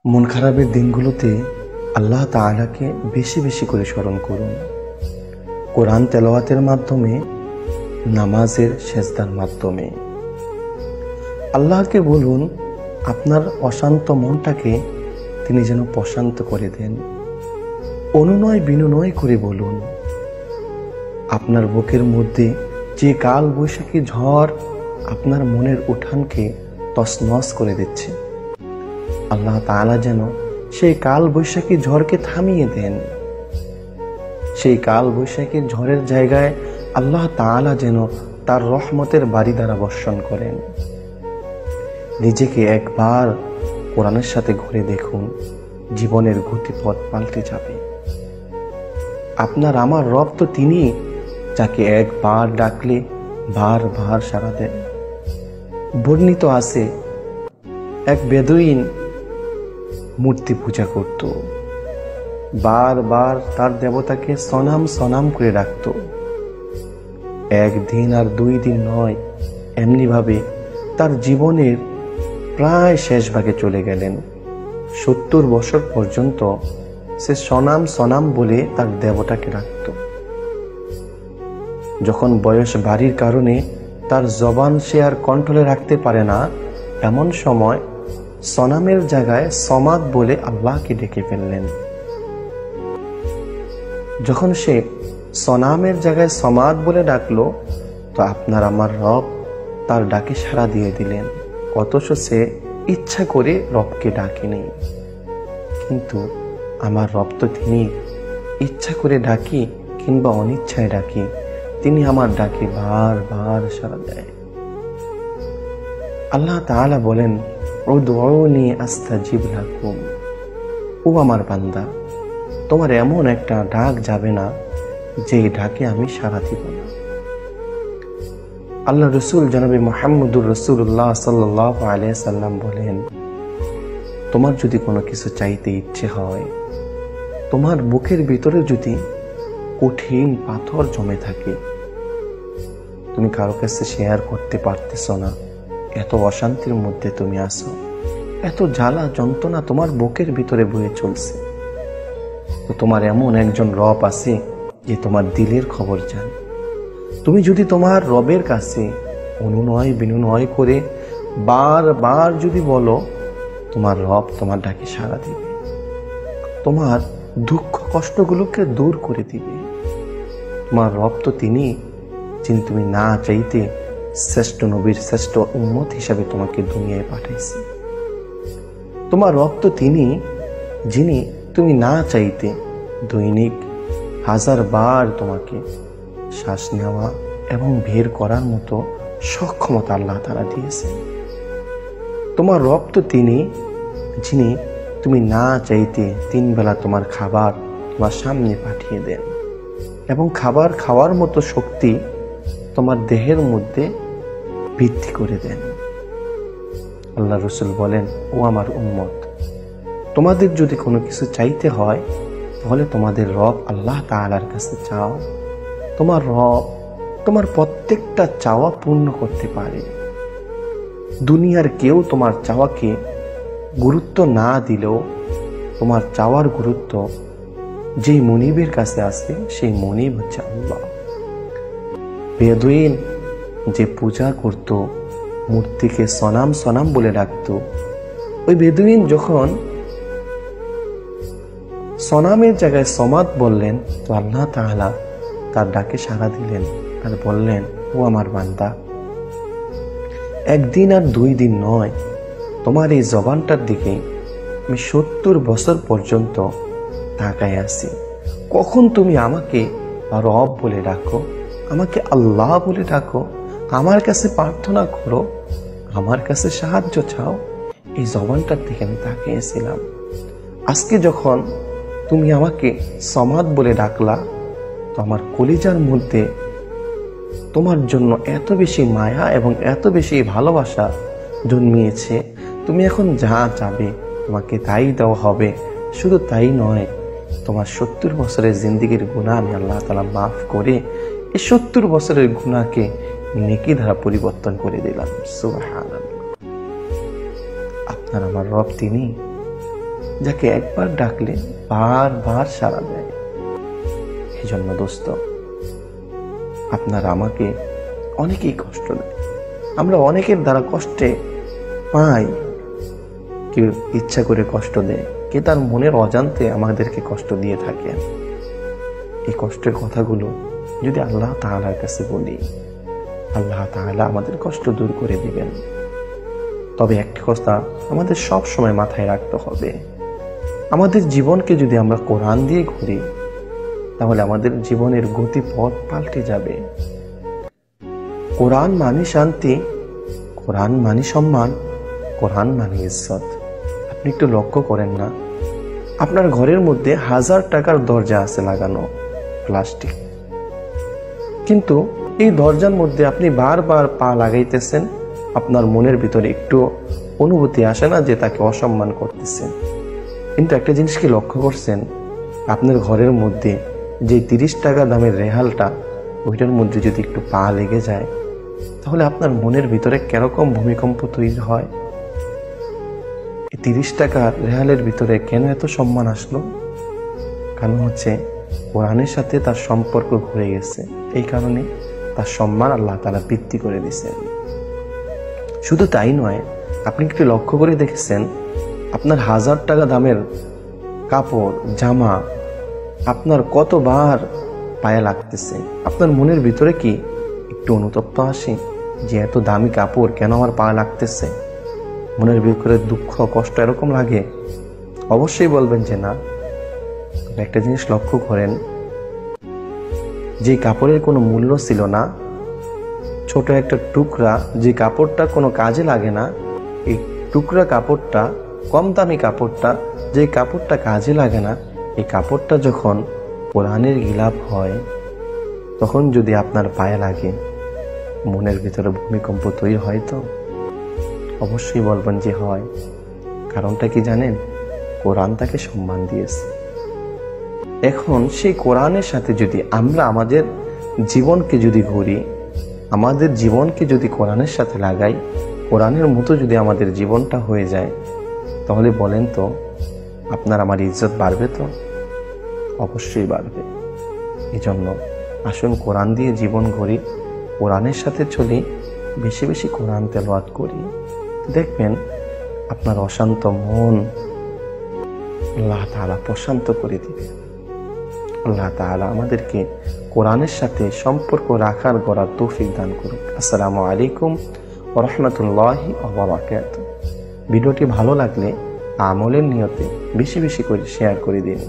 মন খারাপের দিনগুলোতে আল্লাহ তাআলাকে বেশি বেশি করে স্মরণ করুন। কোরআন তেলাওয়াতের মাধ্যমে, নামাজের সেজদার মাধ্যমে আল্লাহকে বলুন আপনার অশান্ত মনটাকে তিনি যেন প্রশান্ত করে দেন। অনুনয় বিনয় করে বলুন, আপনার বুকের মধ্যে যে কাল বৈশাখী ঝড় আপনার মনের উঠানকে তছনছ করে দিচ্ছে, আল্লাহ তাআলা যেন সেই কাল বৈশাখী ঝড়কে থামিয়ে দেন। সেই কাল বৈশাখী ঝড়ের জায়গায় আল্লাহ তাআলা যেন তার রহমতের বাড়ি দ্বারা বর্ষণ করেন। নিজেকে একবার কোরআনের সাথে ঘুরে দেখুন, জীবনের গতিপথ পাল্টে যাবে। আপনার আমার রব তো তিনি, যাকে একবার ডাকলে বারবার সাড়া দেন। বর্ণিত আছে, এক বেদুইন মূর্তি পূজা করত, বারবার তার দেবতাকে সনাম সনাম করে ডাকত। একদিন আর 2 দিন নয়, এমনি ভাবে তার জীবনের প্রায় শেষ ভাগে চলে গেলেন। 70 বছর পর্যন্ত সে সনাম সনাম বলে তার দেবতাকে ডাকত। যখন বয়স বাড়ির কারণে তার জবান সে আর কন্ট্রোলে রাখতে পারে না, এমন সময় সনামের জায়গায় সমাদ বলে আল্লাহকে ডেকে ফেললেন। যখন সে সনামের জায়গায় সমাদ বলে ডাকলো, তো আপনার আমার রব তার ডাকে সাড়া দিয়ে দিলেন। অথচ সে ইচ্ছা করে রবকে ডাকেনি। কিন্তু আমার রব তো তিনি, ইচ্ছা করে ডাকি কিংবা অনিচ্ছায় ডাকি, তিনি আমার ডাকে বারবার সাড়া দেয়। আল্লাহ তাআলা বলেন, উদউনি আস্তাজিব লাকুম। ও আমার বান্দা, তোমার এমন একটা ডাক যাবে না যে ডাকে আমি সাড়া দিব না। আল্লাহ রসুল জনাবে মুহাম্মদুর রাসূলুল্লাহ সাল্লাল্লাহু আলাইহি সাল্লাম বলেন, তোমার যদি কোনো কিছু চাইতে ইচ্ছে হয়, তোমার বুকের ভিতরে যদি কঠিন পাথর জমে থাকে, তুমি কারো কাছে শেয়ার করতে পারতেছ না, এত অশান্তির মধ্যে তুমি আছো, এত জ্বালা যন্ত্রণা তোমার বুকের ভিতরে বয়ে চলছে, তো তোমার এমন একজন রব আছে যে তোমার দিলের খবর জানে। তুমি যদি তোমার রবের কাছে অনুনয় বিনয় করে বারবার যদি বলো, তোমার রব তোমার ডাকে সাড়া দিবে, তোমার দুঃখ কষ্টগুলোকে দূর করে দিবে। তোমার রব তো তিনি, যিনি তুমি না চাইতে শ্রেষ্ঠ নবীর শ্রেষ্ঠ উম্মত হিসাবে তোমাকে দুনিয়ায় পাঠাইছে। তোমার রব তো তিনি, যিনি তুমি না চাইতে দৈনিক 1000 বার তোমাকে শ্বাস নেওয়া এবং বের করার মতো সক্ষমতা আল্লাহ তাআলা দিয়েছেন। তোমার রব তো তিনি, যিনি তুমি না চাইতে 3 বেলা তোমার খাবার তোমার সামনে পাঠিয়ে দেন এবং খাবার খাওয়ার মতো শক্তি তোমার দেহের মধ্যে বৃদ্ধি করে দেন। আল্লাহ রসুল বলেন, ও আমার উম্মত, তোমাদের যদি কোনো কিছু চাইতে হয়, তাহলে তোমাদের রব আল্লাহ তাআলার কাছে চাও। তোমার রব তোমার প্রত্যেকটা চাওয়া পূর্ণ করতে পারে। দুনিয়ার কেউ তোমার চাওয়াকে গুরুত্ব না দিলেও তোমার চাওয়ার গুরুত্ব যেই মনিবের কাছে আছে, সেই মনিব হচ্ছে আল্লাহ। বেদুইন যে পূজা করত, মূর্তিকে সনাম সনাম বলে ডাকত, ওই বেদুইন যখন সনামের জায়গায় সমাদ বললেন, তো আল্লাহ তাআলা তার ডাকে সাড়া দিলেন আর বললেন, ও আমার বান্দা, 1 দিন আর 2 দিন নয়, তোমার এই জবানটার দিকে আমি 70 বছর পর্যন্ত তাকায় আছি। কখন তুমি আমাকে রব বলে ডাকো, আমাকে আল্লাহ বলে ডাকো, আমার কাছে প্রার্থনা করো, আমার কাছে সাহায্য চাও, এই জবানটার দিকে আমি তাকিয়েছিলাম। আজকে যখন তুমি আমাকে সমাদ বলে ডাকলা, তো আমার কলিজার মধ্যে তোমার জন্য এত বেশি মায়া এবং এত বেশি ভালোবাসা জন্মিয়েছে, তুমি এখন যা চাবে তোমাকে তাই দেওয়া হবে। শুধু তাই নয়, তোমার 70 বছরের জিন্দেগির গুনাহ আমি আল্লাহ তাআলা মাফ করে এই 70 বছরের গুনাহকে নেকি দ্বারা পরিবর্তন করে দিলাম। সুবহানাল্লাহ। আপনার আমার রব তিনি, যাকে একবার ডাকলে বারবার সাড়া দেয়। এই জন্য দোস্ত, আপনার আমাকে অনেকেই কষ্ট দেয়, আমরা অনেকের দ্বারা কষ্টে পাই। কেউ ইচ্ছা করে কষ্ট দেয়, কে তার মনের অজান্তে আমাদেরকে কষ্ট দিয়ে থাকেন। এই কষ্টের কথাগুলো যদি আল্লাহ তাআলার কাছে বলি, আল্লাহ তাআলা আমাদের কষ্ট দূর করে দিবেন। তবে একটি কথা আমাদের সব সময় মাথায় রাখতে হবে, আমাদের জীবনকে যদি আমরা কোরআন দিয়ে ঘুরি, তাহলে আমাদের জীবনের গতিপথ পাল্টে যাবে। কোরআন মানে শান্তি, কোরআন মানে সম্মান, কোরআন মানে ইজ্জত। আপনি একটু লক্ষ্য করেন না, আপনার ঘরের মধ্যে 1000 টাকার দরজা আছে লাগানো প্লাস্টিক, কিন্তু এই দরজার মধ্যে আপনি বারবার পা লাগাইতেছেন, আপনার মনের ভিতরে একটু অনুভূতি আসে না যে তাকে অসম্মান করতেছেন। কিন্তু একটা জিনিস কি লক্ষ্য করছেন, আপনার ঘরের মধ্যে যে 30 টাকা দামের রেহালটা, ওইটার মধ্যে যদি একটু পা লেগে যায়, তাহলে আপনার মনের ভিতরে কিরকম ভূমিকম্প তৈরি হয়। এই 30 টাকার রেহালের ভিতরে কেন এত সম্মান আসলো? কারণ হচ্ছে কোরআনের সাথে তার সম্পর্ক ঘুরে গেছে, এই কারণে তার সম্মান আল্লাহ তাআলা বৃদ্ধি করে দিয়েছেন। শুধু তাই নয়, আপনি একটু লক্ষ্য করে দেখেছেন, আপনার 1000 টাকা দামের কাপড় জামা আপনার কতবার পায়ে লাগতেছে, আপনার মনের ভিতরে কি একটু অনুতপ্ত আসে যে এত দামি কাপড় কেন আমার পায়ে লাগতেছে? মনের ভিতরে দুঃখ কষ্ট এরকম লাগে? অবশ্যই বলবেন যে না। একটা জিনিস লক্ষ্য করেন, যে কাপড়ের কোনো মূল্য ছিল না, ছোট একটা টুকরা, যে কাপড়টা কোনো কাজে লাগে না, এই টুকরা কাপড়টা, কম দামি কাপড়টা, যে কাপড়টা কাজে লাগে না, এই কাপড়টা যখন কোরআনের গিলাফ হয়, তখন যদি আপনার পায়ে লাগে, মনের ভিতরে ভূমিকম্প তৈরি হয় তো? অবশ্যই বলবেন যে হয়। কারণটা কি জানেন? কোরআন তাকে সম্মান দিয়েছে। এখন সেই কোরআনের সাথে যদি আমরা আমাদের জীবনকে যদি ঘুরি, আমাদের জীবনকে যদি কোরআনের সাথে লাগাই, কোরআনের মতো যদি আমাদের জীবনটা হয়ে যায়, তাহলে বলেন তো আপনার আমার ইজ্জত বাড়বে তো? অবশ্যই বাড়বে। এই জন্য আসুন কোরআন দিয়ে জীবন গড়ি, কোরআনের সাথে চলি, বেশি বেশি কোরআন তেলাওয়াত করি। দেখবেন আপনার অশান্ত মন আল্লাহ তাআলা প্রশান্ত করে দিবে। আল্লাহ তাআলা আমাদেরকে কোরআনের সাথে সম্পর্ক রাখার গড়ার তৌফিক দান করুন। আসসালামু আলাইকুম ওয়া রাহমাতুল্লাহি ওয়া বারাকাতুহু। ভিডিওটি ভালো লাগলে আমলের নিয়তে বেশি বেশি করে শেয়ার করে দিন।